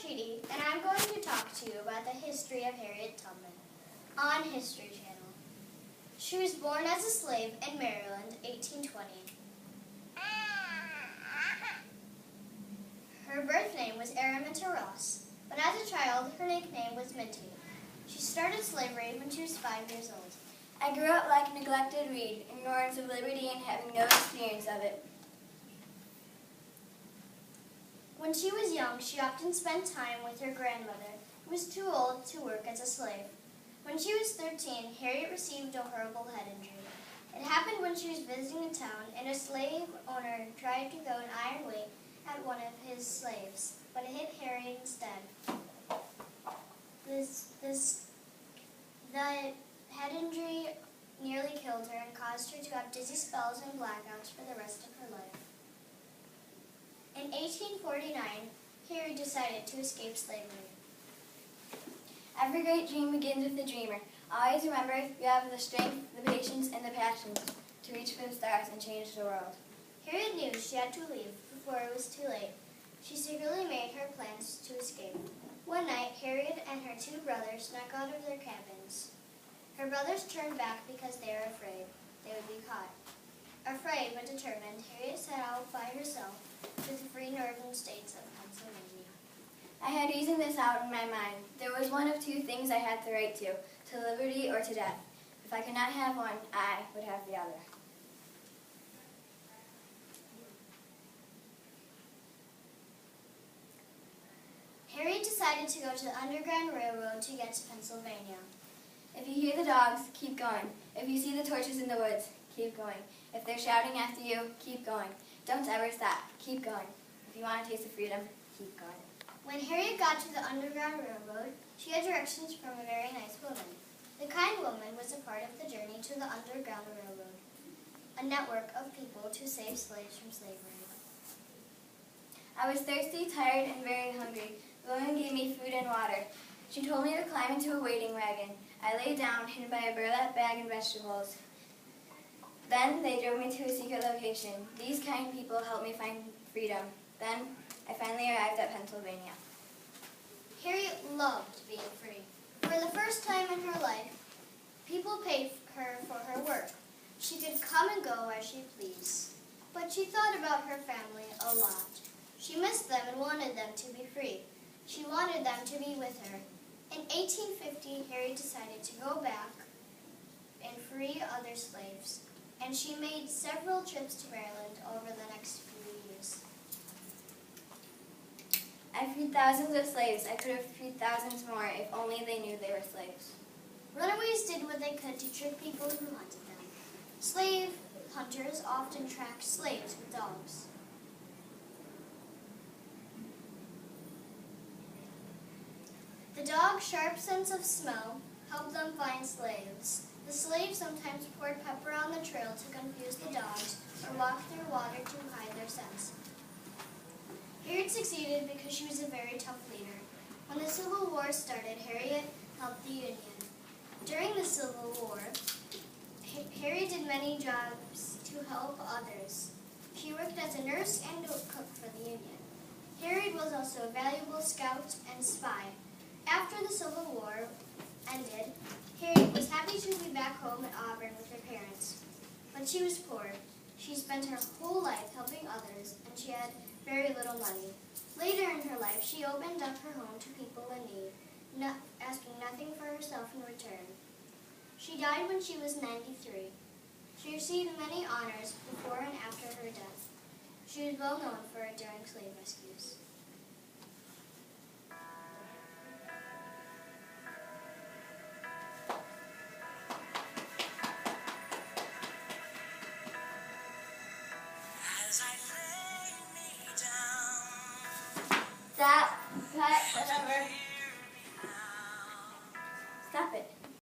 Katie, and I'm going to talk to you about the history of Harriet Tubman on History Channel. She was born as a slave in Maryland, 1820. Her birth name was Araminta Ross, but as a child, her nickname was Minty. She started slavery when she was 5 years old. I grew up like a neglected weed, ignorance of liberty and having no experience of it. When she was young, she often spent time with her grandmother, who was too old to work as a slave. When she was 13, Harriet received a horrible head injury. It happened when she was visiting a town, and a slave owner tried to throw an iron weight at one of his slaves, but it hit Harriet instead. The head injury nearly killed her and caused her to have dizzy spells and blackouts for the rest of her life. In 1849, Harriet decided to escape slavery. Every great dream begins with the dreamer. Always remember, you have the strength, the patience, and the passion to reach for the stars and change the world. Harriet knew she had to leave before it was too late. She secretly made her plans to escape. One night, Harriet and her 2 brothers snuck out of their cabins. Her brothers turned back because they were afraid they would be caught. Afraid but determined, Harriet set out by herself to the free northern states of Pennsylvania. I had reasoned this out in my mind. There was one of 2 things I had the right to liberty or to death. If I could not have one, I would have the other. Harriet decided to go to the Underground Railroad to get to Pennsylvania. If you hear the dogs, keep going. If you see the torches in the woods, keep going. If they're shouting after you, keep going. Don't ever stop. Keep going. If you want a taste of freedom, keep going. When Harriet got to the Underground Railroad, she had directions from a very nice woman. The kind woman was a part of the journey to the Underground Railroad, a network of people to save slaves from slavery. I was thirsty, tired, and very hungry. The woman gave me food and water. She told me to climb into a waiting wagon. I lay down, hidden by a burlap bag and vegetables. Then they drove me to a secret location. These kind people helped me find freedom. Then I finally arrived at Pennsylvania. Harriet loved being free. For the first time in her life, people paid her for her work. She could come and go as she pleased. But she thought about her family a lot. She missed them and wanted them to be free. She wanted them to be with her. In 1850, Harriet decided to go back and free other slaves, and she made several trips to Maryland over the next few years. I freed thousands of slaves. I could have freed thousands more if only they knew they were slaves. Runaways did what they could to trick people who hunted them. Slave hunters often tracked slaves with dogs. The dog's sharp sense of smell helped them find slaves. The slaves sometimes poured pepper on the trail to confuse the dogs or walked through water to hide their scents. Harriet succeeded because she was a very tough leader. When the Civil War started, Harriet helped the Union. During the Civil War, Harriet did many jobs to help others. She worked as a nurse and a cook for the Union. Harriet was also a valuable scout and spy. After the Civil War ended, Harriet was happy to be back home at Auburn with her parents. But she was poor. She spent her whole life helping others, and she had very little money. Later in her life, she opened up her home to people in need, asking nothing for herself in return. She died when she was 93. She received many honors before and after her death. She was well known for her daring slave rescues.